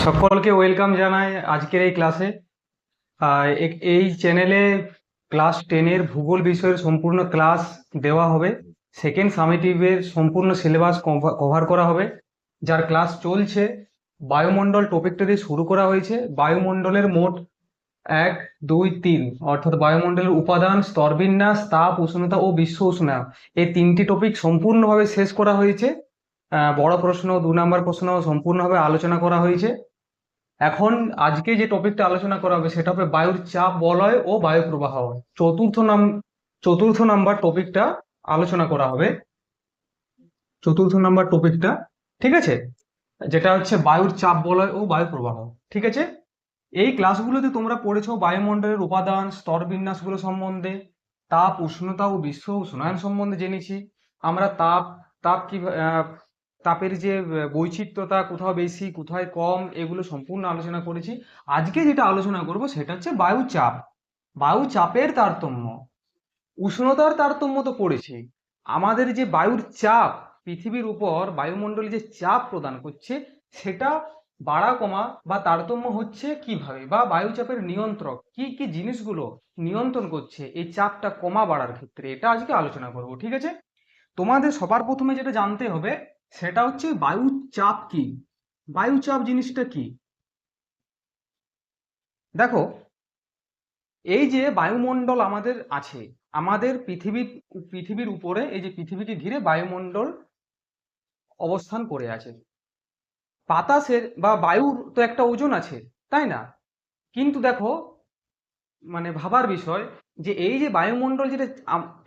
সকলকে ওয়েলকাম জানাই আজকের এই ক্লাসে। এই চ্যানেলে ক্লাস 10-এর ভূগোল বিষয়ের সম্পূর্ণ ক্লাস দেওয়া হবে। সেকেন্ড সামেটিভের সম্পূর্ণ সিলেবাস কভার করা হবে, যার ক্লাস চলছে। বায়ুমণ্ডল টপিকটা দিয়ে শুরু করা হয়েছে। বায়ুমণ্ডলের মোট 1, 2, 3 অর্থাৎ বায়ুমণ্ডলের উপাদান, স্তরবিন্যাস, তাপ, উষ্ণতা ও বিশ্ব উষ্ণায়ন, এই 3টি টপিক সম্পূর্ণভাবে শেষ করা হয়েছে। বড় প্রশ্ন, 2 নম্বর প্রশ্ন সম্পূর্ণভাবে আলোচনা করা হয়েছে। এখন আজকে যে টপিকটা আলোচনা করা হবে সেটা হবে বায়ুর চাপ বলয় ও বায়ু প্রবাহ। চতুর্থ নাম্বার টপিকটা আলোচনা করা হবে। চতুর্থ নাম্বার টপিকটা, ঠিক আছে, যেটা হচ্ছে বায়ুর চাপ বলয় ও বায়ু প্রবাহ। ঠিক আছে, এই ক্লাসগুলোতে তোমরা পড়েছো বায়ুমণ্ডলের উপাদান, স্তর বিন্যাসগুলো সম্বন্ধে, তাপ, উষ্ণতা ও বিশ্ব উষ্ণায়ন সম্বন্ধে জেনেছি। আমরা তাপ তাপ কি তাপের যে বৈচিত্র্যতা, কোথাও বেশি কোথায় কম, এগুলো সম্পূর্ণ আলোচনা করেছি। আজকে যেটা আলোচনা করব সেটা হচ্ছে বায়ু চাপ, বায়ু চাপের তারতম্য। উষ্ণতার তারতম্য তো পড়েছি। আমাদের যে বায়ুর চাপ, পৃথিবীর উপর বায়ুমণ্ডলে যে চাপ প্রদান করছে, সেটা বাড়া কমা বা তারতম্য হচ্ছে কিভাবে, বা বায়ুচাপের নিয়ন্ত্রক কি কি জিনিসগুলো নিয়ন্ত্রণ করছে এই চাপটা কমা বাড়ার ক্ষেত্রে, এটা আজকে আলোচনা করব। ঠিক আছে, তোমাদের সবার প্রথমে যেটা জানতে হবে সেটা হচ্ছে বায়ু চাপ কি। বায়ু চাপ জিনিসটা কি? দেখো, এই যে বায়ুমণ্ডল আমাদের আছে, আমাদের পৃথিবীর উপরে, এই যে পৃথিবীকে ঘিরে বায়ুমণ্ডল অবস্থান করে আছে। বাতাসের বা বায়ুর তো একটা ওজন আছে, তাই না? কিন্তু দেখো, মানে ভাবার বিষয় যে এই যে বায়ুমণ্ডল, যেটা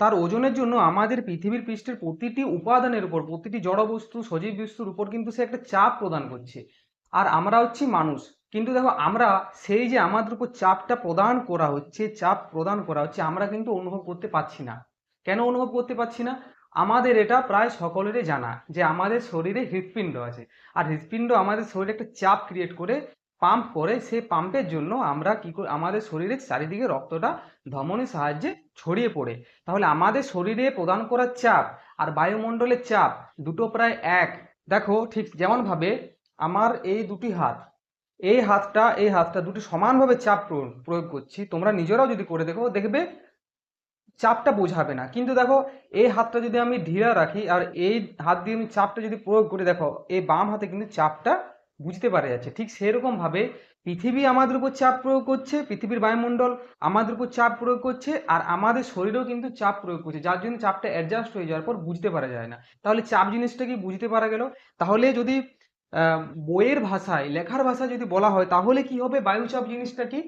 তার ওজনের জন্য আমাদের পৃথিবীর পৃষ্ঠের প্রতিটি উপাদানের উপর, প্রতিটি জড় বস্তু, সজীব বস্তুর উপর কিন্তু সে একটা চাপ প্রদান করছে। আর আমরা হচ্ছি মানুষ, কিন্তু দেখো আমরা সেই যে আমাদের উপর চাপটা প্রদান করা হচ্ছে, আমরা কিন্তু অনুভব করতে পারছি না। কেন অনুভব করতে পারছি না? আমাদের এটা প্রায় সকলেরই জানা যে আমাদের শরীরে হৃৎপিণ্ড আছে, আর হৃৎপিণ্ড আমাদের শরীরে একটা চাপ ক্রিয়েট করে, পাম্প করে। সেই পাম্পের জন্য আমরা কি করি, আমাদের শরীরের চারিদিকে রক্তটা ধমনীর সাহায্যে ছড়িয়ে পড়ে। তাহলে আমাদের শরীরে প্রদান করা চাপ আর বায়ুমণ্ডলের চাপ দুটো প্রায় এক। দেখো, ঠিক যেমন ভাবে আমার এই দুটি হাত, এই হাতটা দুটি সমানভাবে চাপ প্রয়োগ করছি, তোমরা নিজেরাও যদি করে দেখো, দেখবে চাপটা বোঝাবে না। কিন্তু দেখো, এই হাতটা যদি আমি ঢিলা রাখি আর এই হাত দিয়ে আমি চাপটা যদি প্রয়োগ করি, দেখো এই বাম হাতে কিন্তু চাপটা বুঝতে পারা যাচ্ছে। ঠিক সেরকম ভাবে পৃথিবী আমাদের উপর চাপ প্রয়োগ করছে, পৃথিবীর বায়ুমণ্ডল আমাদের উপর চাপ প্রয়োগ করছে, আর আমাদের শরীরেও কিন্তু চাপ প্রয়োগ করছে, যার জন্য চাপটা অ্যাডজাস্ট হয়ে যাওয়ার পর বুঝতে পারা যায় না। তাহলে চাপ জিনিসটা কি বুঝতে পারা গেল? তাহলে যদি বইয়ের ভাষায়, লেখার ভাষায় যদি বলা হয়, তাহলে কি হবে, বায়ুচাপ জিনিসটা কি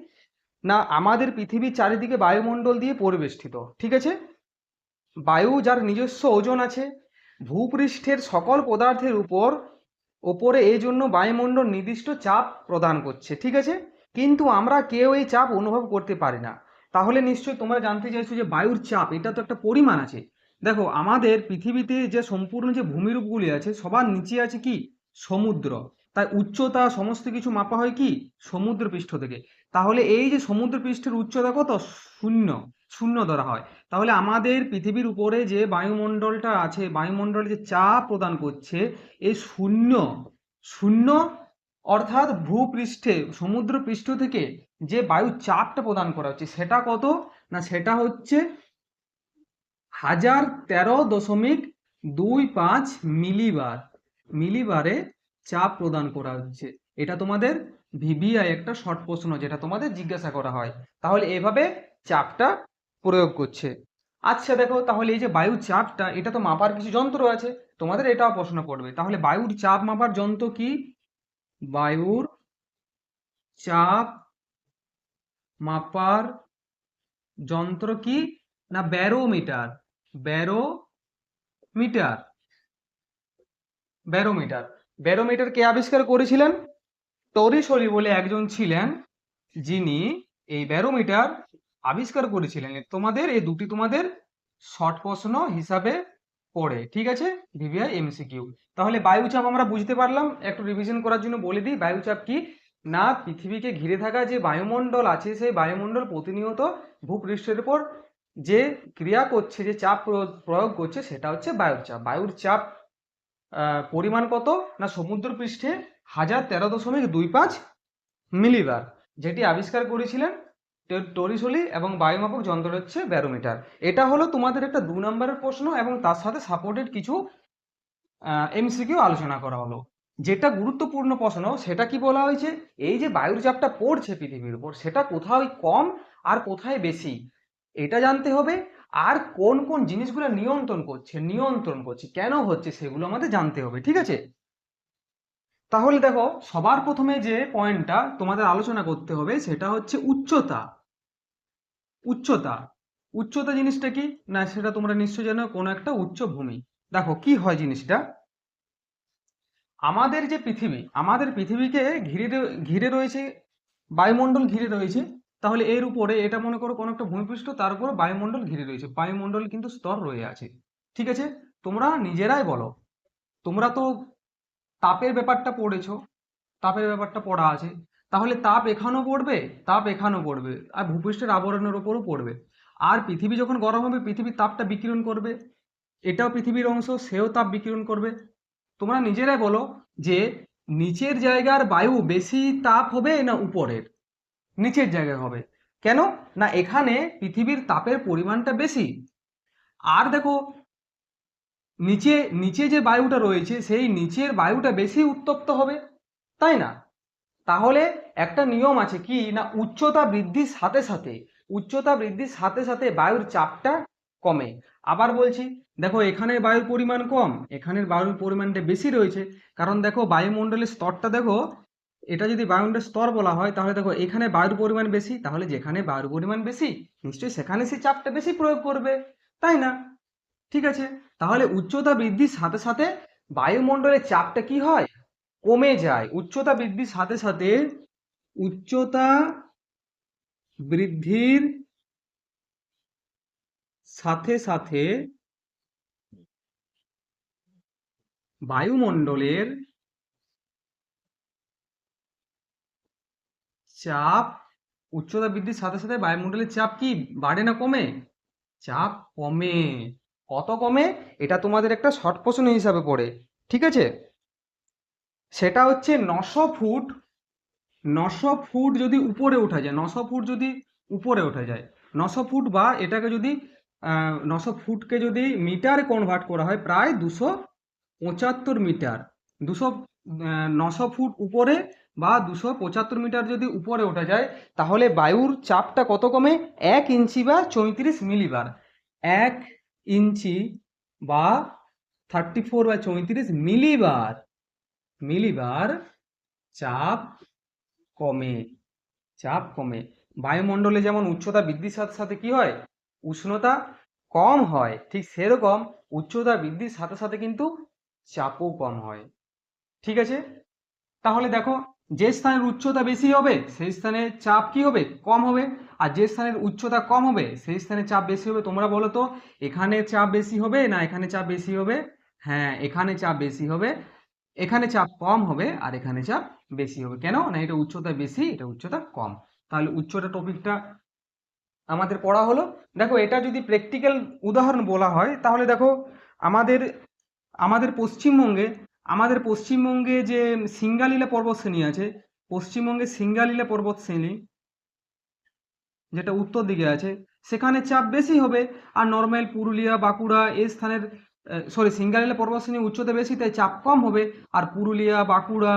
না, আমাদের পৃথিবীর চারিদিকে বায়ুমণ্ডল দিয়ে পরিবেষ্টিত। ঠিক আছে, বায়ু যার নিজস্ব ওজন আছে, ভূপৃষ্ঠের সকল পদার্থের ওপরে এই জন্য বায়ুমণ্ডল নির্দিষ্ট চাপ প্রদান করছে। ঠিক আছে, কিন্তু আমরা কেউ এই চাপ অনুভব করতে পারি না। তাহলে নিশ্চয়ই তোমরা জানতে চাইছো যে বায়ুর চাপ, এটা তো একটা পরিমাণ আছে। দেখো, আমাদের পৃথিবীতে যে সম্পূর্ণ যে ভূমিরূপগুলি আছে, সবার নিচে আছে কি, সমুদ্র। তাই উচ্চতা সমস্ত কিছু মাপা হয় কি, সমুদ্র পৃষ্ঠ থেকে। তাহলে এই যে সমুদ্র পৃষ্ঠের উচ্চতা কত, শূন্য, শূন্য ধরা হয়। তাহলে আমাদের পৃথিবীর উপরে যে বায়ুমণ্ডলটা আছে, বায়ুমণ্ডলে যে চাপ প্রদান করছে, এই শূন্য, শূন্য অর্থাৎ ভূপৃষ্ঠে, সমুদ্র পৃষ্ঠ থেকে যে বায়ু চাপটা প্রদান করা হচ্ছে, সেটা কত না, সেটা হচ্ছে 1013.25 মিলিবার। মিলিবারে চাপ প্রদান করা হচ্ছে। এটা তোমাদের ভিভিআই একটা শর্ট প্রশ্ন, যেটা তোমাদের জিজ্ঞাসা করা হয়। তাহলে এভাবে চাপটা প্রয়োগ করছে। আচ্ছা দেখো, তাহলে এই যে বায়ু চাপটা, এটা তো মাপার কিছু যন্ত্র আছে, তোমাদের এটাও প্রশ্ন পড়বে। তাহলে বায়ুর চাপ মাপার যন্ত্র কি? বায়ুর চাপ মাপার যন্ত্র কি না, ব্যারোমিটার। Barometer, barometer. ব্যারোমিটার কে আবিষ্কার করেছিলেন? টরিসরি বলে একজন ছিলেন, যিনি এই ব্যারোমিটার আবিষ্কার করেছিলেন। তোমাদের এই দুটি তোমাদের শর্ট প্রশ্ন হিসাবে পড়ে। ঠিক আছে, ভিভিআই এমসিকিউ। তাহলে বায়ুচাপ আমরা বুঝতে পারলাম। একটু রিভিশন করার জন্য বলে দিই, বায়ুচাপ কি না, পৃথিবীকে ঘিরে থাকা যে বায়ুমণ্ডল আছে, সেই বায়ুমণ্ডল প্রতিনিয়ত ভূপৃষ্ঠের উপর যে ক্রিয়া করছে, যে চাপ প্রয়োগ করছে, সেটা হচ্ছে বায়ুর চাপ। বায়ুর চাপ পরিমাণ কত না, সমুদ্র পৃষ্ঠে 1013.25 মিলিবার, যেটি আবিষ্কার করেছিলেন টরিসলি এবং বায়ুমাপক যন্ত্র হচ্ছে ব্যারোমিটার। এটা হলো তোমাদের একটা 2 নম্বরের প্রশ্ন এবং তার সাথে সাপোর্টেড কিছু এমসিকিউ আলোচনা করা হলো। যেটা গুরুত্বপূর্ণ প্রশ্ন সেটা কি বলা হয়েছে, এই যে বায়ুর চাপটা পড়ছে পৃথিবীর উপর সেটা কোথায় কম আর কোথায় বেশি এটা জানতে হবে, আর কোন কোন জিনিসগুলো নিয়ন্ত্রণ করছে কেন হচ্ছে সেগুলো আমাদের জানতে হবে, ঠিক আছে। তাহলে দেখো সবার প্রথমে যে পয়েন্টটা তোমাদের আলোচনা করতে হবে সেটা হচ্ছে উচ্চতা। উচ্চতা উচ্চতা জিনিসটা কি না সেটা তোমরা নিশ্চয়ই জানো, কোনো একটা উচ্চভূমি। দেখো কি হয় জিনিসটা, আমাদের যে পৃথিবী, আমাদের পৃথিবীকে ঘিরে রয়েছে বায়ুমণ্ডল ঘিরে রয়েছে। তাহলে এর উপরে এটা মনে করো কোনো একটা ভূমিপৃষ্ঠ, তার উপর বায়ুমণ্ডল ঘিরে রয়েছে, বায়ুমণ্ডল কিন্তু স্তর রয়ে আছে, ঠিক আছে। তোমরা নিজেরাই বলো, তোমরা তো তাপের ব্যাপারটা পড়েছো, তাপের ব্যাপারটা পড়া আছে, তাহলে তাপ এখানেও পড়বে, তাপ এখানেও পড়বে, আর ভূপৃষ্ঠের আবরণের উপরও পড়বে। আর পৃথিবী যখন গরম হবে পৃথিবীর তাপটা বিকিরণ করবে, এটাও পৃথিবীর অংশ, সেও তাপ বিকিরণ করবে। তোমরা নিজেরাই বলো যে নিচের জায়গার বায়ু বেশি তাপ হবে না উপরের? নিচের জায়গায় হবে। কেন না এখানে পৃথিবীর তাপের পরিমাণটা বেশি। আর দেখো নিচে নিচে যে বায়ুটা রয়েছে সেই নিচের বায়ুটা বেশি উত্তপ্ত হবে, তাই না? তাহলে একটা নিয়ম আছে কি না উচ্চতা বৃদ্ধির সাথে সাথে, উচ্চতা বৃদ্ধির সাথে সাথে বায়ুর চাপটা কমে। আবার বলছি, দেখো এখানে বায়ুর পরিমাণ কম, এখানের বায়ুর পরিমাণটা বেশি রয়েছে, কারণ দেখো বায়ুমণ্ডলের স্তরটা দেখো, এটা যদি বায়ুমণ্ডলের স্তর বলা হয় তাহলে দেখো এখানে বায়ুর পরিমাণ বেশি, তাহলে যেখানে বায়ুর পরিমাণ বেশি নিশ্চয়ই সেখানে সেই চাপটা বেশি প্রয়োগ করবে, তাই না? ঠিক আছে, তাহলে উচ্চতা বৃদ্ধির সাথে সাথে বায়ুমণ্ডলের চাপটা কি হয়, কমে যায়। উচ্চতা বৃদ্ধির সাথে সাথে, উচ্চতা বৃদ্ধির সাথে সাথে বায়ুমণ্ডলের চাপ, উচ্চতা বৃদ্ধির সাথে সাথে বায়ুমণ্ডলের চাপ কি বাড়ে না কমে? চাপ কমে। কত কমে? এটা তোমাদের একটা শর্ট প্রশ্ন হিসাবে পড়ে, ঠিক আছে। সেটা হচ্ছে 900 ফুট, 900 ফুট যদি উপরে ওঠা যায়, 900 ফুট যদি উপরে ওঠা যায়, 900 ফুট বা এটাকে যদি 900 ফুটকে যদি মিটারে কনভার্ট করা হয় প্রায় 275 মিটার। 900 ফুট উপরে বা 275 মিটার যদি উপরে ওঠা যায় তাহলে বায়ুর চাপটা কত কমে? 1 ইঞ্চি বা 34 মিলিবার। 1 ইঞ্চি বা 34/34 মিলিবার, মিলিবার চাপ কমে, চাপ কমে। বায়ুমণ্ডলে যেমন উচ্চতা বৃদ্ধির সাথে সাথে কি হয়, উষ্ণতা কম হয়, ঠিক সেরকম উচ্চতা বৃদ্ধির সাথে সাথে কিন্তু চাপও কম হয়, ঠিক আছে। তাহলে দেখো যে স্থানের উচ্চতা বেশি হবে সেই স্থানে চাপ কি হবে, কম হবে, আর যে স্থানের উচ্চতা কম হবে সেই স্থানে চাপ বেশি হবে। তোমরা বলো তো এখানে চাপ বেশি হবে না এখানে চাপ বেশি হবে? হ্যাঁ, এখানে চাপ বেশি হবে, এখানে চাপ কম হবে আর এখানে চাপ বেশি হবে। কেন না এটা উচ্চতা বেশি, এটা উচ্চতা কম। তাহলে উচ্চতা টপিকটা আমাদের পড়া হলো। দেখো এটা যদি প্র্যাকটিক্যাল উদাহরণ বলা হয় তাহলে দেখো আমাদের আমাদের পশ্চিমবঙ্গে, আমাদের পশ্চিমবঙ্গে যে সিঙ্গালীলা পর্বতশ্রেণী আছে, পশ্চিমবঙ্গে সিঙ্গালীলা পর্বতশ্রেণী যেটা উত্তর দিকে আছে সেখানে চাপ বেশি হবে। আর নর্মাল পুরুলিয়া বাঁকুড়া এই স্থানের, সিঙ্গালীলা পর্বতশ্রেণী উচ্চতা বেশি তাই চাপ কম হবে। আর পুরুলিয়া বাঁকুড়া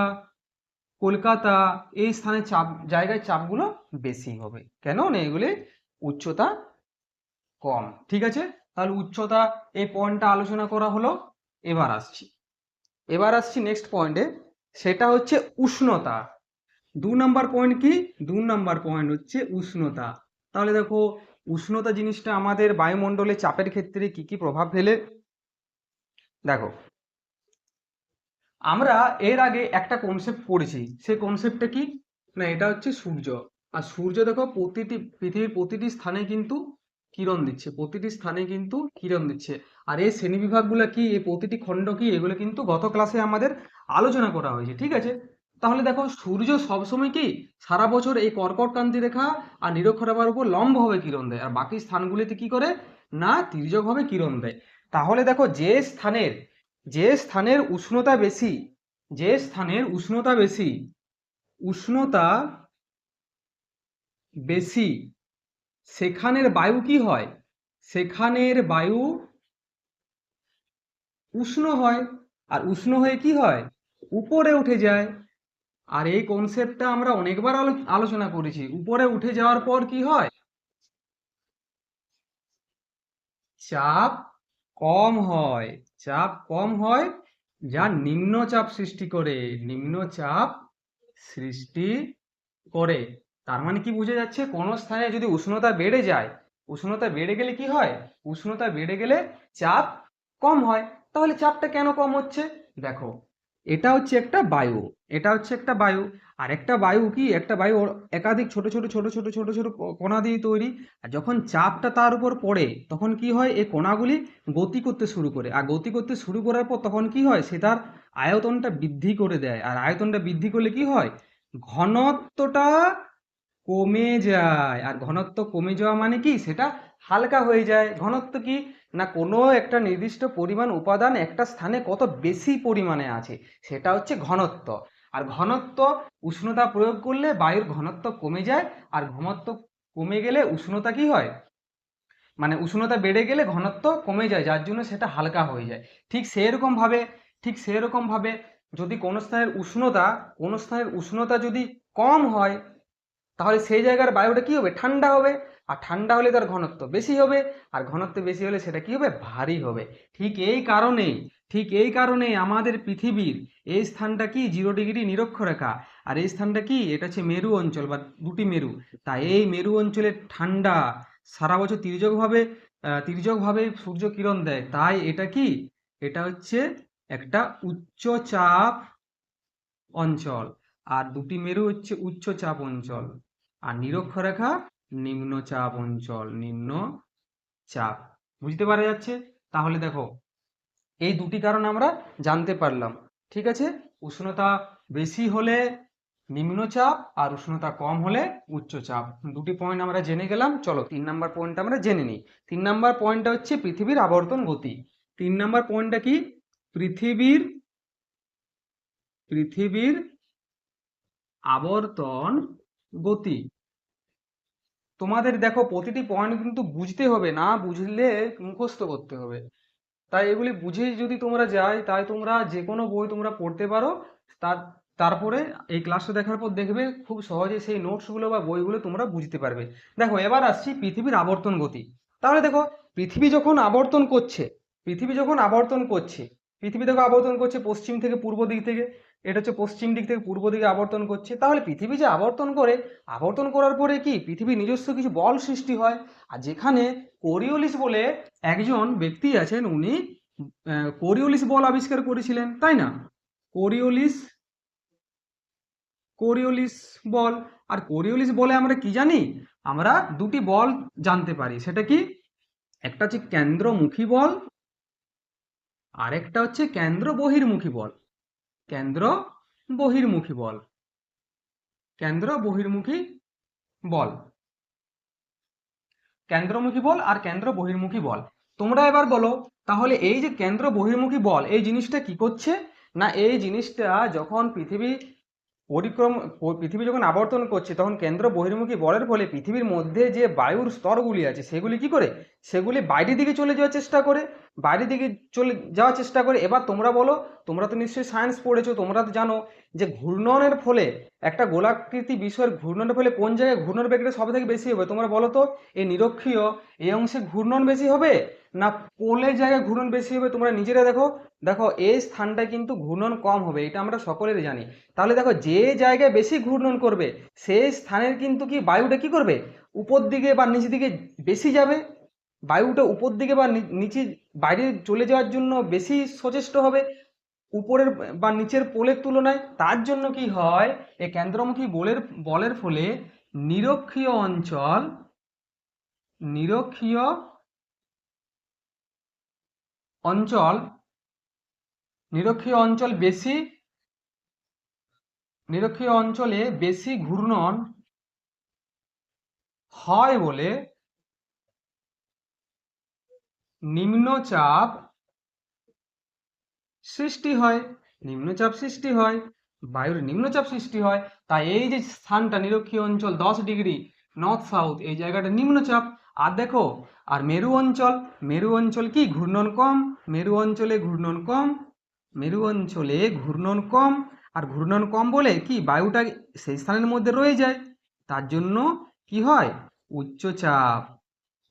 কলকাতা এই স্থানের চাপ জায়গায় চাপগুলো বেশি হবে, কেন না এগুলি উচ্চতা কম, ঠিক আছে। তাহলে উচ্চতা এই পয়েন্টটা আলোচনা করা হলো। এবার আসছি নেক্সট পয়েন্টে, সেটা হচ্ছে উষ্ণতা। 2 নম্বর পয়েন্ট কি, 2 নম্বর পয়েন্ট হচ্ছে উষ্ণতা। তাহলে দেখো উষ্ণতা জিনিসটা আমাদের বায়ুমণ্ডলে চাপের ক্ষেত্রে কি কি প্রভাব ফেলে। দেখো আমরা এর আগে একটা কনসেপ্ট পড়েছি, সেই কনসেপ্টটা কি না এটা হচ্ছে সূর্য। আর সূর্য দেখো পৃথিবীর প্রতিটি স্থানে কিন্তু কিরণ দিচ্ছে, প্রতিটি স্থানে কিন্তু কিরণ দিচ্ছে। আর এই শ্রেণীবিভাগগুলো কি, এই প্রতিটি খণ্ড কি, এগুলো কিন্তু গত ক্লাসে আমাদের আলোচনা করা হয়েছে, ঠিক আছে। তাহলে দেখো সূর্য সবসময় কি সারা বছর এই কর্কটক্রান্তি রেখা আর নিরক্ষরেখার উপর লম্বভাবে কিরণ দেয়, আর বাকি স্থানগুলিতে কি করে না তির্যকভাবে কিরণ দেয়। তাহলে দেখো যে স্থানের উষ্ণতা বেশি, যে স্থানের উষ্ণতা বেশি, উষ্ণতা বেশি, সেখানের বায়ু কি হয়? সেখানের বায়ু উষ্ণ হয়, আর উষ্ণ হয়ে কি হয়? উপরে উঠে যায়। আর এই কনসেপ্টটা আমরা অনেকবার আলোচনা করেছি। উপরে উঠে যাওয়ার পর কি হয়? চাপ কম হয়। চাপ কম হয়, যা নিম্নচাপ সৃষ্টি করে। নিম্নচাপ সৃষ্টি করে। তার মানে কি বোঝা যাচ্ছে? কোনো স্থানে যদি উষ্ণতা বেড়ে যায়, উষ্ণতা বেড়ে গেলে কি হয়? উষ্ণতা বেড়ে গেলে চাপ কম হয়। তাহলে চাপটা কেন কম হচ্ছে? দেখো, এটা হচ্ছে একটা বায়ু, এটা হচ্ছে একটা বায়ু। আর একটা বায়ু কি, একটা বায়ু একাধিক ছোট ছোট ছোট ছোট ছোট ছোট কণা দিয়ে তৈরি। আর যখন চাপটা তার উপর পড়ে, তখন কি হয়? এই কণাগুলি গতি করতে শুরু করে। আর গতি করতে শুরু করার পর তখন কি হয়? সে তার আয়তনটা বৃদ্ধি করে দেয়। আর আয়তনটা বৃদ্ধি করলে কি হয়? ঘনত্বটা কমে যায়। আর ঘনত্ব কমে যাওয়া মানে কি? সেটা হালকা হয়ে যায়। ঘনত্ব কি না, কোনো একটা নির্দিষ্ট পরিমাণ উপাদান একটা স্থানে কত বেশি পরিমাণে আছে, সেটা হচ্ছে ঘনত্ব। আর ঘনত্ব, উষ্ণতা প্রয়োগ করলে বায়ুর ঘনত্ব কমে যায়। আর ঘনত্ব কমে গেলে উষ্ণতা কি হয়? মানে উষ্ণতা বেড়ে গেলে ঘনত্ব কমে যায়, যার জন্য সেটা হালকা হয়ে যায়। ঠিক সেরকম ভাবে, ঠিক সেরকম ভাবে যদি কোনো স্থানের উষ্ণতা যদি কম হয়, তাহলে সেই জায়গার বায়ুটা কি হবে? ঠান্ডা হবে। আর ঠান্ডা হলে তার ঘনত্ব বেশি হবে। আর ঘনত্ব বেশি হলে সেটা কি হবে? ভারী হবে। ঠিক এই কারণে, ঠিক এই কারণে আমাদের পৃথিবীর এই স্থানটা কি 0 ডিগ্রি নিরক্ষরেখা। আর এই স্থানটা কি? এটা হচ্ছে মেরু অঞ্চল বা দুটি মেরু। তাই এই মেরু অঞ্চলের ঠান্ডা সারা বছর তির্যকভাবে সূর্য কিরণ দেয়। তাই এটা কি? এটা হচ্ছে একটা উচ্চচাপ অঞ্চল। আর দুটি মেরু হচ্ছে উচ্চচাপ অঞ্চল। আর নিরক্ষরেখা নিম্নচাপ অঞ্চল, নিম্নচাপ। বুঝতে পারা যাচ্ছে? তাহলে দেখো, এই দুটি কারণ আমরা জানতে পারলাম। ঠিক আছে? উষ্ণতা বেশি হলে নিম্নচাপ, আর উষ্ণতা কম হলে উচ্চচাপ। দুটি পয়েন্ট আমরা জেনে গেলাম। চলো 3 নম্বর পয়েন্ট আমরা জেনে নিই। 3 নম্বর পয়েন্টটা হচ্ছে পৃথিবীর আবর্তন গতি। 3 নম্বর পয়েন্টটা কি? পৃথিবীর পৃথিবীর আবর্তন গতি। তোমাদের দেখো, প্রতিটি পয়েন্ট কিন্তু বুঝতে হবে, না বুঝলে মুখস্থ করতে হবে। তাই এগুলি বুঝে যদি তোমরা যাই, তাই তোমরা যে কোনো বই তোমরা পড়তে পারো। তার তারপরে এই ক্লাসটা দেখার পর দেখবে খুব সহজে সেই নোটসগুলো বা বইগুলো তোমরা বুঝতে পারবে। দেখো, এবার আসছি পৃথিবীর আবর্তন গতি। তাহলে দেখো, পৃথিবী যখন আবর্তন করছে, পৃথিবী যখন আবর্তন করছে, পৃথিবী দেখো আবর্তন করছে পশ্চিম থেকে পূর্ব দিক থেকে। এটা হচ্ছে পশ্চিম দিক থেকে পূর্ব দিকে আবর্তন করছে। তাহলে পৃথিবী যে আবর্তন করে, আবর্তন করার পরে কি পৃথিবীর নিজস্ব কিছু বল সৃষ্টি হয়। আর যেখানে কোরিওলিস বলে একজন ব্যক্তি আছেন, উনি কোরিওলিস বল আবিষ্কার করেছিলেন, তাই না? কোরিওলিস কোরিওলিস বল। আর কোরিওলিস বলে আমরা কি জানি? আমরা দুটি বল জানতে পারি। সেটা কি? একটা হচ্ছে কেন্দ্রমুখী বল, আর একটা হচ্ছে কেন্দ্র বহির্মুখী বল। কেন্দ্র বহির্মুখী বল, কেন্দ্র বহির্মুখী বল, কেন্দ্রমুখী বল আর কেন্দ্র বহির্মুখী বল। তোমরা এবার বলো, তাহলে এই যে কেন্দ্র বহির্মুখী বল, এই জিনিসটা কি করছে? না, এই জিনিসটা যখন পৃথিবী যখন আবর্তন করছে, তখন কেন্দ্র বহির্মুখী বলের ফলে পৃথিবীর মধ্যে যে বায়ুর স্তরগুলি আছে, সেগুলি কি করে? সেগুলি বাইরের দিকে চলে যাওয়ার চেষ্টা করে, বাইরের দিকে চলে যাওয়ার চেষ্টা করে। এবার তোমরা বলো, তোমরা তো নিশ্চয়ই সায়েন্স পড়েছো, তোমরা তো জানো যে ঘূর্ণনের ফলে, একটা গোলাকৃতি বিষয়ের ঘূর্ণনের ফলে কোন জায়গায় ঘূর্ণন বেগটা সব থেকে বেশি হবে? তোমরা বলো তো। এই নিরক্ষীয় এই অংশে ঘূর্ণন বেশি হবে, না পোলের জায়গায় ঘূর্ণন বেশি হবে? তোমরা নিজেরা দেখো। দেখো, এই স্থানটায় কিন্তু ঘূর্ণন কম হবে, এটা আমরা সকলেরই জানি। তাহলে দেখো, যে জায়গায় বেশি ঘূর্ণন করবে, সেই স্থানের কিন্তু কি বায়ুটা কি করবে? উপর দিকে বা নিচের দিকে বেশি যাবে। বায়ুটা উপর দিকে বা নিচে বাইরে চলে যাওয়ার জন্য বেশি সচেষ্ট হবে উপরের বা নিচের পোলের তুলনায়। তার জন্য কি হয়? এই কেন্দ্রমুখী বলের ফলে নিরক্ষীয় অঞ্চল, নিরক্ষীয় অঞ্চল নিরক্ষীয় অঞ্চল বেশি, নিরক্ষীয় অঞ্চলে বেশি ঘূর্ণন হয় বলে নিম্নচাপ সৃষ্টি হয়। নিম্নচাপ সৃষ্টি হয়, বায়ুর নিম্নচাপ সৃষ্টি হয়। তাই এই যে স্থানটা নিরক্ষীয় অঞ্চল 10 ডিগ্রি নর্থ সাউথ, এই জায়গাটা নিম্নচাপ। আর দেখো, আর মেরু অঞ্চল কি ঘূর্ণন কম, মেরু অঞ্চলে ঘূর্ণন কম, মেরু অঞ্চলে ঘূর্ণন কম। আর ঘূর্ণন কম বলে কি বায়ুটা সেই স্থানের মধ্যে রয়ে যায়, তার জন্য কি হয় উচ্চচাপ,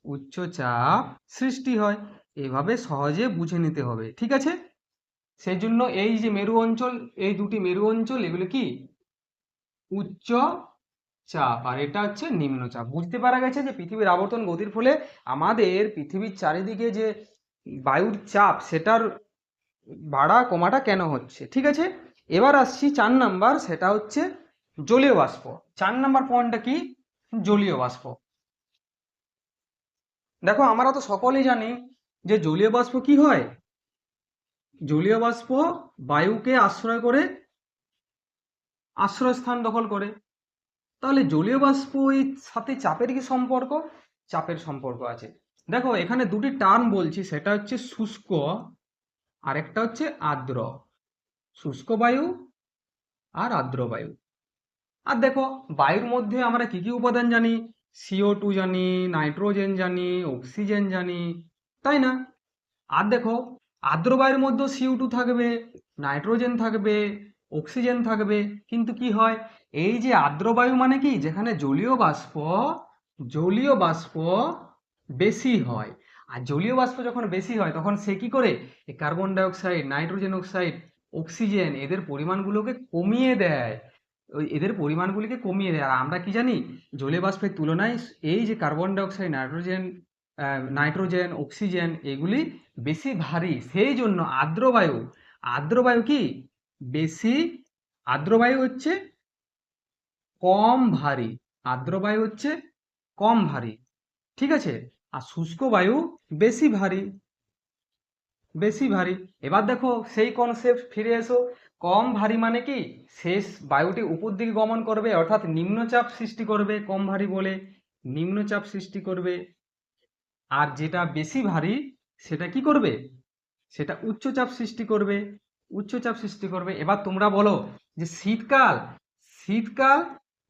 উচ্চচাপ সৃষ্টি হয়। এভাবে সহজে বুঝে নিতে হবে, ঠিক আছে। সেই জন্য এই যে মেরু অঞ্চল, এই দুটি মেরু অঞ্চল এগুলো কি উচ্চ চাপ, আর এটা হচ্ছে নিম্নচাপ। বুঝতে পারা গেছে যে পৃথিবীর আবর্তন গতির ফলে আমাদের পৃথিবীর চারিদিকে যে বায়ুর চাপ সেটার বাড়া কমাটা কেন হচ্ছে, ঠিক আছে। এবার আসছি 4 নাম্বার, সেটা হচ্ছে জলীয় বাষ্প। 4 নাম্বার পয়েন্টটা কি জলীয় বাষ্প। দেখো আমরা তো সকলেই জানি যে জলীয় বাষ্প কি হয়, জলীয় বাষ্প বায়ুকে আশ্রয় করে আশ্রয়স্থান দখল করে। তাহলে জলীয় বাষ্প এর সাথে চাপের কি সম্পর্ক? চাপের সম্পর্ক আছে। দেখো এখানে দুটি টার্ম বলছি, সেটা হচ্ছে শুষ্ক আর একটা হচ্ছে আর্দ্র। শুষ্ক বায়ু আর আর্দ্র বায়ু। আর দেখো বায়ুর মধ্যে আমরা কি কি উপাদান জানি, CO2 জানি, নাইট্রোজেন জানি, অক্সিজেন জানি, তাই না? আর দেখো আর্দ্র বায়ুর মধ্যে CO2 থাকবে, নাইট্রোজেন থাকবে, অক্সিজেন থাকবে। কিন্তু কি হয়, এই যে আর্দ্র বায়ু মানে কি যেখানে জলীয় বাষ্প বেশি হয়। আর জলীয় বাষ্প যখন বেশি হয় তখন সে কি করে এই carbon die oxide, nitrogen oxide, oxygen এদের পরিমাণগুলোকে কমিয়ে দেয়, এদের পরিমাণগুলিকে কমিয়ে দেয়। আর আমরা কি জানি জলীয় বাষ্পের তুলনায় এই যে carbon die oxide, nitrogen, oxygen এগুলি বেশি ভারী। সেই জন্য আর্দ্র বায়ু কি বেশি, আর্দ্র বায়ু হচ্ছে কম ভারী, আর্দ্র বায়ু হচ্ছে কম ভারী, ঠিক আছে। আর শুষ্ক বায়ু বেশি ভারী, বেশি ভারী। এবার দেখো সেই কনসেপ্ট ফিরে এসো, কম ভারী মানে কি শেষ বায়ুটি উপর দিকে গমন করবে অর্থাৎ নিম্নচাপ সৃষ্টি করবে, কম ভারী বলে নিম্নচাপ সৃষ্টি করবে। আর যেটা বেশি ভারী সেটা কি করবে, সেটা উচ্চচাপ সৃষ্টি করবে, উচ্চচাপ সৃষ্টি করবে। এবার তোমরা বলো যে শীতকাল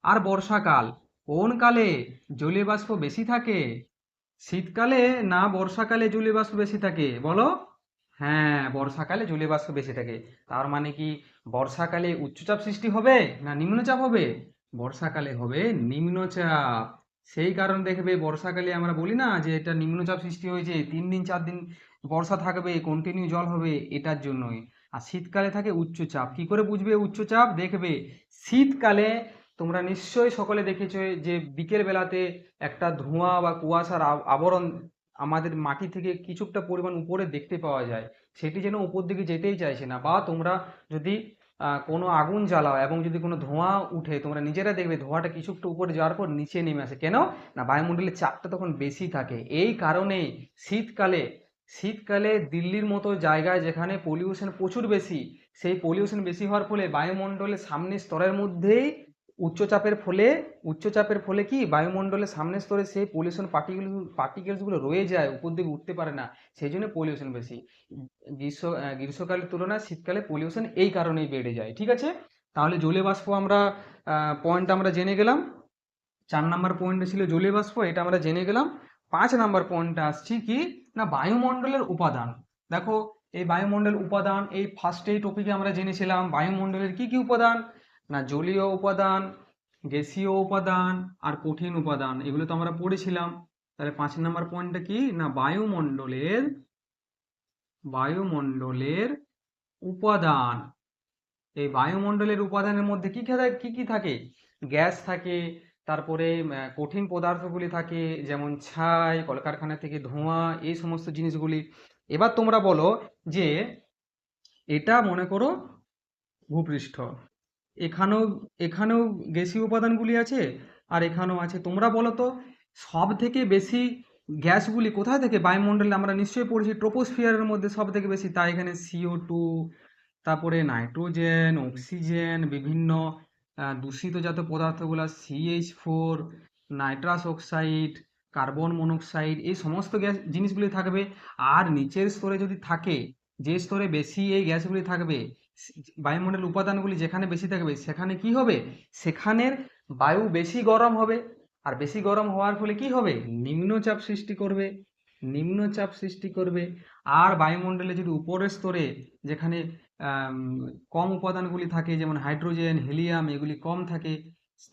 আর বর্ষাকাল কোন কালে জলীয় বাষ্প বেশি থাকে, শীতকালে না বর্ষাকালে জলীয় বাষ্প বেশি থাকে বলো? হ্যাঁ, বর্ষাকালে জলীয় বাষ্প বেশি থাকে। তার মানে কি বর্ষাকালে উচ্চচাপ সৃষ্টি হবে না নিম্নচাপ হবে? বর্ষাকালে হবে নিম্নচাপ। সেই কারণ দেখবে বর্ষাকালে আমরা বলি না যে এটা নিম্নচাপ সৃষ্টি হয়েছে, 3 দিন 4 দিন বর্ষা থাকবে, কন্টিনিউ জল হবে, এটার জন্যই। আর শীতকালে থাকে উচ্চচাপ। কি করে বুঝবে উচ্চচাপ? দেখবে শীতকালে তোমরা নিশ্চয়ই সকলে দেখেছো যে বিকেল বেলাতে একটা ধোঁয়া বা কুয়াশার আবরণ আমাদের মাটি থেকে কিছুটা পরিমাণ উপরে দেখতে পাওয়া যায়, সেটি যেন উপর দিকে যেতেই চাইছে না। বা তোমরা যদি কোনো আগুন জ্বালাও এবং যদি কোনো ধোঁয়া উঠে, তোমরা নিজেরা দেখবে ধোঁয়াটা কিছুটা উপরে যাওয়ার পর নিচে নেমে আসে। কেন না বায়ুমণ্ডলের চাপটা তখন বেশি থাকে। এই কারণেই শীতকালে শীতকালে দিল্লির মতো জায়গায় যেখানে পলিউশন প্রচুর বেশি, সেই পলিউশন বেশি হওয়ার ফলে বায়ুমণ্ডলের সামনের স্তরের মধ্যেই উচ্চচাপের ফলে কি বায়ুমণ্ডলের সামনের স্তরে সেই পলিউশন পার্টিকেলসগুলো রয়ে যায়, উপর দিকে উঠতে পারে না। সেই জন্য পলিউশন বেশি। গ্রীষ্মকালের তুলনায় শীতকালে পলিউশন এই কারণেই বেড়ে যায়, ঠিক আছে। তাহলে জলীয় বাষ্প আমরা পয়েন্ট আমরা জেনে গেলাম। 4 নাম্বার পয়েন্টে ছিল জলীয় বাষ্প, এটা আমরা জেনে গেলাম। 5 নাম্বার পয়েন্টটা আসছি কি না বায়ুমণ্ডলের উপাদান। দেখো এই বায়ুমণ্ডল উপাদান, এই ফার্স্ট টপিকে আমরা জেনেছিলাম বায়ুমণ্ডলের কি কি উপাদান, না জলীয় উপাদান, গ্যাসীয় উপাদান আর কঠিন উপাদান, এগুলো তো আমরা পড়েছিলাম। তাহলে 5 নাম্বার পয়েন্টটা কি না বায়ুমণ্ডলের উপাদান। এই বায়ুমণ্ডলের উপাদানের মধ্যে কি কি থাকে, গ্যাস থাকে, তারপরে কঠিন পদার্থগুলি থাকে যেমন ছাই, কলকারখানা থেকে ধোঁয়া, এই সমস্ত জিনিসগুলি। এবার তোমরা বলো যে এটা মনে করো ভূপৃষ্ঠ, এখানেও এখানেও গ্যাসীয় উপাদানগুলি আছে আর এখানেও আছে। তোমরা বলো তো সব থেকে বেশি গ্যাসগুলি কোথায় থেকে বায়ুমণ্ডলে আমরা নিশ্চয়ই পড়েছি ট্রোপোস্ফিয়ারের মধ্যে সব থেকে বেশি। তাই এখানে CO2, তারপরে নাইট্রোজেন, অক্সিজেন, বিভিন্ন দূষিত জাতীয় পদার্থগুলো CH4, nitrous oxide, carbon monoxide, এই সমস্ত গ্যাস জিনিসগুলি থাকবে। আর নিচের স্তরে যদি থাকে যে স্তরে বেশি এই গ্যাসগুলি থাকবে, বায়ুমণ্ডলের উপাদানগুলি যেখানে বেশি থাকবে সেখানে কি হবে, সেখানের বায়ু বেশি গরম হবে। আর বেশি গরম হওয়ার ফলে কি হবে, নিম্নচাপ সৃষ্টি করবে, নিম্নচাপ সৃষ্টি করবে। আর বায়ুমণ্ডলে যদি উপরের স্তরে যেখানে আম, কম উপাদানগুলি থাকে, যেমন হাইড্রোজেন, হিলিয়াম, এগুলি কম থাকে,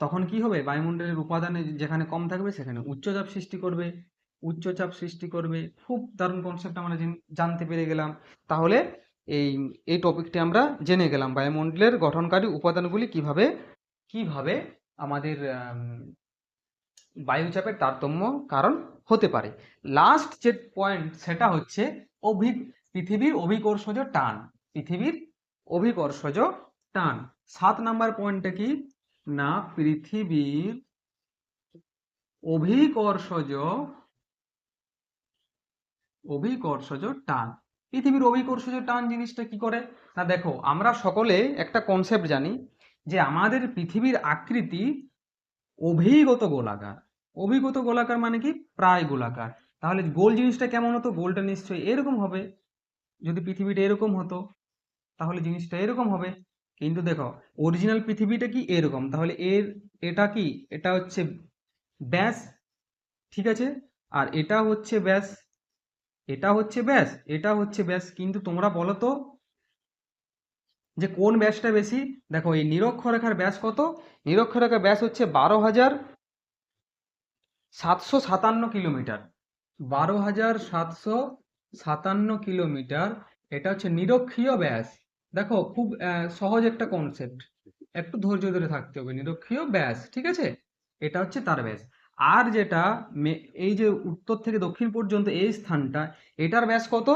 তখন কি হবে, বায়ুমণ্ডলের উপাদানে যেখানে কম থাকবে সেখানে উচ্চচাপ সৃষ্টি করবে, উচ্চচাপ সৃষ্টি করবে। খুব দারুণ কনসেপ্ট আমরা জানতে পেরে গেলাম। তাহলে এই এই টপিকটি আমরা জেনে গেলাম, বায়ুমণ্ডলের গঠনকারী উপাদানগুলি কিভাবে কিভাবে আমাদের বায়ুচাপের তারতম্য কারণ হতে পারে। লাস্ট যে পয়েন্ট সেটা হচ্ছে পৃথিবীর অভিকর্ষজ টান, পৃথিবীর অভিকর্ষজ টান। 7 নাম্বার পয়েন্টটা কি না, পৃথিবীর অভিকর্ষজ টান। পৃথিবীর অভিকর্ষজ টান জিনিসটা কি করে না, দেখো আমরা সকলে একটা কনসেপ্ট জানি যে আমাদের পৃথিবীর আকৃতি অভিগত গোলাকার। অভিগত গোলাকার মানে কি, প্রায় গোলাকার। তাহলে গোল জিনিসটা কেমন হতো, গোলটা নিশ্চয়ই এরকম হবে। যদি পৃথিবীটা এরকম হতো তাহলে জিনিসটা এরকম হবে। কিন্তু দেখো অরিজিনাল পৃথিবীটা কি এরকম, তাহলে এটা কি, এটা হচ্ছে ব্যাস, ঠিক আছে, আর এটা হচ্ছে ব্যাস, এটা হচ্ছে ব্যাস, এটা হচ্ছে ব্যাস। কিন্তু তোমরা বলো তো যে কোন ব্যাসটা বেশি। দেখো এই নিরক্ষরেখার ব্যাস কত, নিরক্ষরেখার ব্যাস হচ্ছে 12,757 কিলোমিটার, 12,757 কিলোমিটার। এটা হচ্ছে নিরক্ষীয় ব্যাস। দেখো খুব সহজ একটা কনসেপ্ট, একটু ধৈর্য ধরে থাকতে হবে। নিরক্ষীয় ব্যাস, ঠিক আছে, এটা হচ্ছে তার ব্যাস। আর যেটা এই যে উত্তর থেকে দক্ষিণ পর্যন্ত এই স্থানটা, এটার ব্যাস কত,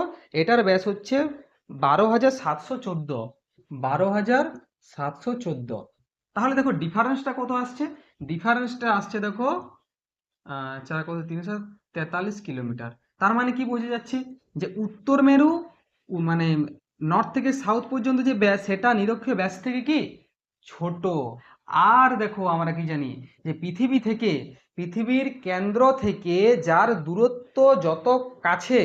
এটার ব্যাস হচ্ছে 12,714, 12,714। তাহলে দেখো ডিফারেন্সটা কত আসছে, ডিফারেন্সটা আসছে দেখো 343 কিলোমিটার। তার মানে কি বোঝা যাচ্ছে, যে উত্তর মেরু মানে নর্থ থেকে সাউথ পর্যন্ত যে ব্যাস, সেটা নিরক্ষীয় ব্যাস থেকে কি ছোট। আর দেখো আমরা কি জানি, যে পৃথিবীর কেন্দ্র থেকে যার দূরত্ব যত কাছে,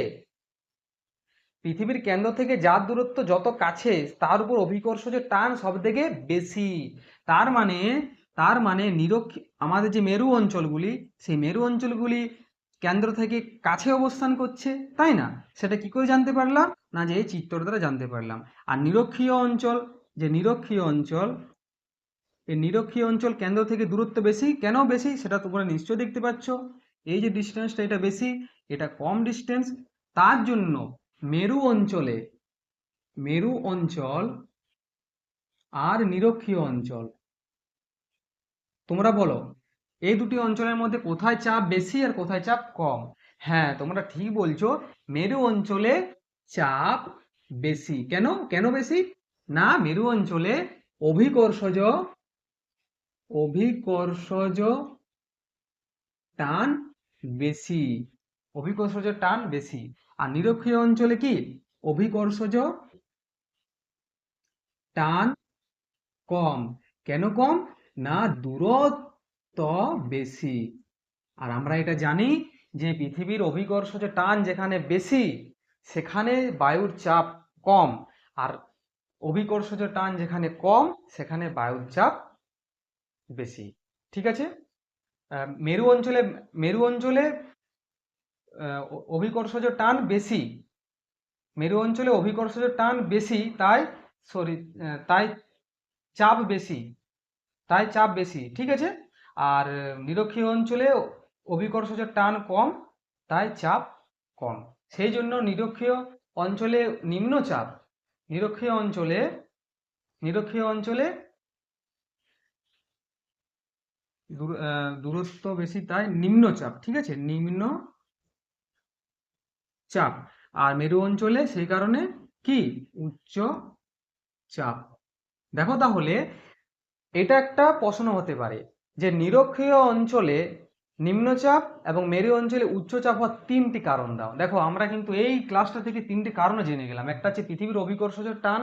পৃথিবীর কেন্দ্র থেকে যার দূরত্ব যত কাছে, তার উপর অভিকর্ষজ টান সব থেকে বেশি। তার মানে আমাদের যে মেরু অঞ্চলগুলি, সেই মেরু অঞ্চলগুলি কেন্দ্র থেকে কাছে অবস্থান করছে, তাই না? সেটা কি করে জানতে পারলাম না, যে এই চিত্র দ্বারা জানতে পারলাম। আর নিরক্ষীয় অঞ্চল, যে নিরক্ষীয় অঞ্চল, এই নিরক্ষীয় অঞ্চল কেন্দ্র থেকে দূরত্ব বেশি, কেন বেশি সেটা তোমরা নিশ্চয়ই দেখতে পাচ্ছ। এই যে ডিস্টেন্সটা, এটা বেশি, এটা কম ডিস্টেন্স। তার জন্য মেরু অঞ্চল আর নিরক্ষীয় অঞ্চল, তোমরা বলো এই দুটি অঞ্চলের মধ্যে কোথায় চাপ বেশি আর কোথায় চাপ কম? হ্যাঁ, তোমরা ঠিক বলছো, মেরু অঞ্চলে চাপ বেশি। কেন কেন বেশি না, মেরু অঞ্চলে অভিকর্ষজ অভিকর্ষজ টান বেশি, অভিকর্ষজ টান বেশি। আর নিরক্ষীয় অঞ্চলে কি, অভিকর্ষজ টান কম। কেন কম না, দূরত্ব বেশি। আর আমরা এটা জানি যে পৃথিবীর অভিকর্ষজ টান যেখানে বেশি সেখানে বায়ুর চাপ কম, আর অভিকর্ষজ টান যেখানে কম সেখানে বায়ুর চাপ বেশি, ঠিক আছে। মেরু অঞ্চলে মেরু অঞ্চলে অভিকর্ষজ টান বেশি, মেরু অঞ্চলে অভিকর্ষজ টান বেশি, তাই চাপ বেশি, ঠিক আছে। আর নিরক্ষীয় অঞ্চলে অভিকর্ষজ টান কম, তাই চাপ কম। সেই জন্য নিরক্ষীয় অঞ্চলে নিম্নচাপ, নিরক্ষীয় অঞ্চলে দূরত্ব বেশি, তাই নিম্নচাপ, ঠিক আছে, নিম্ন চাপ। আর মেরু অঞ্চলে সেই কারণে কি উচ্চ চাপ। দেখো তাহলে এটা একটা প্রশ্ন হতে পারে যে নিরক্ষীয় অঞ্চলে নিম্নচাপ এবং মেরু অঞ্চলে উচ্চচাপ হওয়ার 3টি কারণ দাও। দেখো আমরা কিন্তু এই ক্লাসটা থেকে 3টি কারণ জেনে গেলাম। একটা হচ্ছে পৃথিবীর অভিকর্ষজ টান,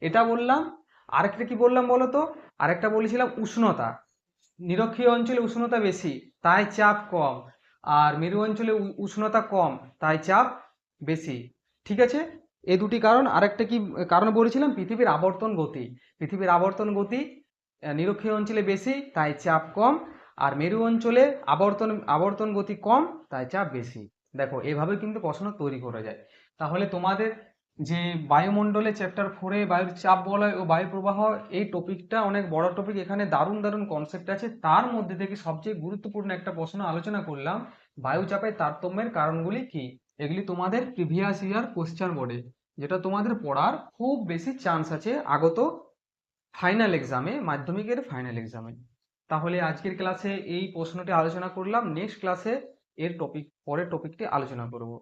এটা বললাম। আরেকটা কি বললাম বলো তো, আরেকটা বলেছিলাম উষ্ণতা, নিরক্ষীয় অঞ্চলে উষ্ণতা বেশি তাই চাপ কম, আর মেরু অঞ্চলে উষ্ণতা কম তাই চাপ বেশি, ঠিক আছে। এই দুটি কারণ। আরেকটা কি কারণ বলেছিলাম? পৃথিবীর আবর্তন গতি। পৃথিবীর আবর্তন গতি নিরক্ষীয় অঞ্চলে বেশি, তাই চাপ কম। আর মেরু অঞ্চলে আবর্তন গতি কম, তাই চাপ বেশি। দেখো, এভাবে কিন্তু প্রশ্ন তৈরি করা যায়। তাহলে তোমাদের যে বায়ুমণ্ডলে চ্যাপ্টার 4-এ বায়ুর চাপ বলয় ও বায়ু প্রবাহ, এই টপিকটা অনেক বড় টপিক। এখানে দারুণ দারুণ কনসেপ্ট আছে। তার মধ্যে থেকে সবচেয়ে গুরুত্বপূর্ণ একটা প্রশ্ন আলোচনা করলাম, বায়ুচাপের তারতম্যের কারণগুলি কি। এগুলি তোমাদের প্রিভিয়াস ইয়ার কোশ্চেন বোর্ডে, যেটা তোমাদের পড়ার খুব বেশি চান্স আছে আগত ফাইনাল এক্সামে, মাধ্যমিকের ফাইনাল এক্সামে। তাহলে আজকের ক্লাসে এই প্রশ্নটি আলোচনা করলাম। নেক্সট ক্লাসে পরের টপিকটি আলোচনা করব।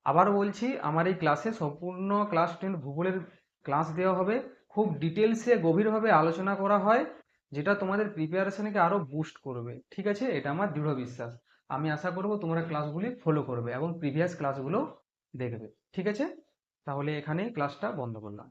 আবার বলছি, আমার এই ক্লাসে সম্পূর্ণ ক্লাস 10 ভূগোলের ক্লাস দেওয়া হবে। খুব ডিটেলসে গভীরভাবে আলোচনা করা হয়, যেটা তোমাদের প্রিপারেশনকে আরো বুস্ট করবে। ঠিক আছে, এটা আমার দৃঢ় বিশ্বাস। আমি আশা করব তোমরা ক্লাসগুলি ফলো করবে এবং প্রিভিয়াস ক্লাসগুলো দেখবে। ঠিক আছে, তাহলে এখানেই ক্লাসটা বন্ধ করলাম।